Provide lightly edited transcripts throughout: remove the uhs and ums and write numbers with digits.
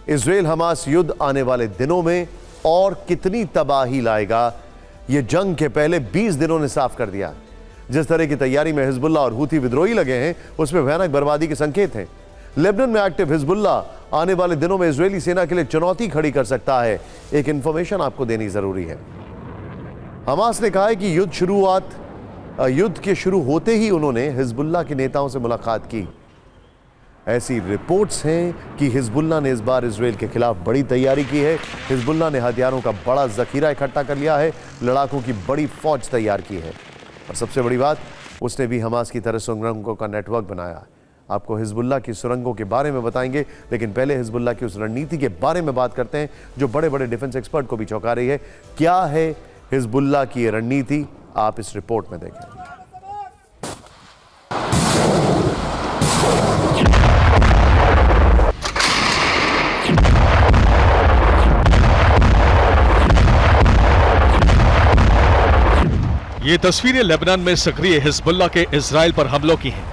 Israel Hamas युद्ध आने वाले दिनों में और कितनी तबाही लाएगा, यह जंग के पहले 20 दिनों ने साफ कर दिया। जिस तरह की तैयारी में हिजबुल्लाह और हूथी विद्रोही लगे हैं, उसमें भयानक बर्बादी के संकेत हैं। लेबनान में एक्टिव हिजबुल्लाह आने वाले दिनों में इजरायली सेना के लिए चुनौती खड़ी कर सकता है। एक इंफॉर्मेशन आपको देनी जरूरी है। हमास ने कहा है कि युद्ध के शुरू होते ही उन्होंने हिजबुल्लाह के नेताओं से मुलाकात की। ऐसी रिपोर्ट्स हैं कि हिजबुल्लाह ने इस बार इजराइल के खिलाफ बड़ी तैयारी की है। हिजबुल्लाह ने हथियारों का बड़ा जखीरा इकट्ठा कर लिया है, लड़ाकों की बड़ी फौज तैयार की है, और सबसे बड़ी बात, उसने भी हमास की तरह सुरंगों का नेटवर्क बनाया। आपको हिजबुल्लाह की सुरंगों के बारे में बताएंगे, लेकिन पहले हिजबुल्लाह की उस रणनीति के बारे में बात करते हैं जो बड़े बड़े डिफेंस एक्सपर्ट को भी चौंका रही है। क्या है हिजबुल्लाह की रणनीति, आप इस रिपोर्ट में देखें। ये तस्वीरें लेबनान में सक्रिय हिजबुल्लाह के इजराइल पर हमलों की हैं।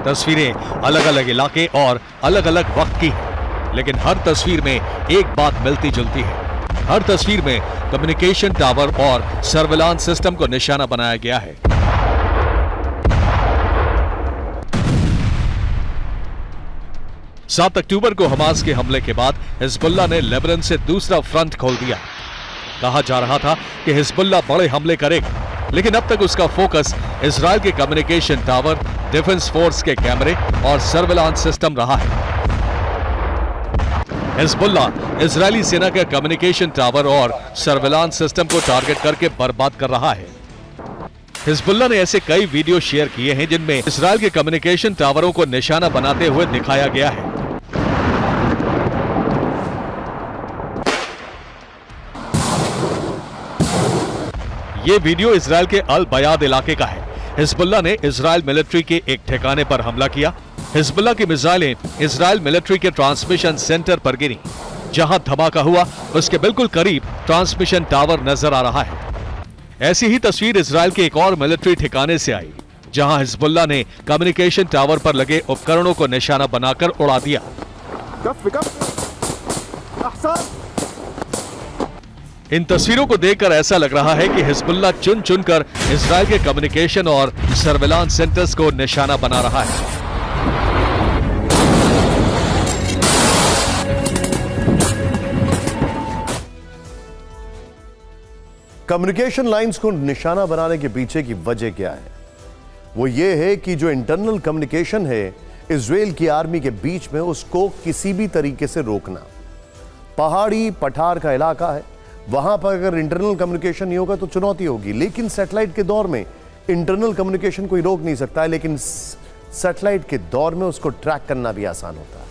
तस्वीरें अलग अलग इलाके और अलग अलग वक्त की हैं, लेकिन हर तस्वीर में एक बात मिलती जुलती है। हर तस्वीर में कम्युनिकेशन टावर और सर्विलांस सिस्टम को निशाना बनाया गया है। सात अक्टूबर को हमास के हमले के बाद हिजबुल्लाह ने लेबनान से दूसरा फ्रंट खोल दिया। कहा जा रहा था कि हिजबुल्लाह बड़े हमले करेगा, लेकिन अब तक उसका फोकस इजराइल के कम्युनिकेशन टावर, डिफेंस फोर्स के कैमरे और सर्विलांस सिस्टम रहा है। हिजबुल्लाह इजरायली सेना के कम्युनिकेशन टावर और सर्विलांस सिस्टम को टारगेट करके बर्बाद कर रहा है। हिजबुल्लाह ने ऐसे कई वीडियो शेयर किए हैं जिनमें इजराइल के कम्युनिकेशन टावरों को निशाना बनाते हुए दिखाया गया है। यह वीडियो इजराइल के अल बयाद इलाके का है। हिजबुल्लाह ने इजराइल मिलिट्री के एक ठिकाने पर हमला किया। हिजबुल्लाह की मिसाइलें इजराइल मिलिट्री के ट्रांसमिशन सेंटर पर गिरी। जहां धमाका हुआ उसके बिल्कुल करीब ट्रांसमिशन टावर नजर आ रहा है। ऐसी ही तस्वीर इजराइल के एक और मिलिट्री ठिकाने से आई, जहां हिजबुल्लाह ने कम्युनिकेशन टावर पर लगे उपकरणों को निशाना बनाकर उड़ा दिया। इन तस्वीरों को देखकर ऐसा लग रहा है कि हिजबुल्लाह चुन चुनकर इजराइल के कम्युनिकेशन और सर्विलांस सेंटर्स को निशाना बना रहा है। कम्युनिकेशन लाइंस को निशाना बनाने के पीछे की वजह क्या है? वो ये है कि जो इंटरनल कम्युनिकेशन है इजराइल की आर्मी के बीच में, उसको किसी भी तरीके से रोकना। पहाड़ी पठार का इलाका है, वहां पर अगर इंटरनल कम्युनिकेशन नहीं होगा तो चुनौती होगी। लेकिन सैटेलाइट के दौर में इंटरनल कम्युनिकेशन कोई रोक नहीं सकता है, लेकिन सैटेलाइट के दौर में उसको ट्रैक करना भी आसान होता है।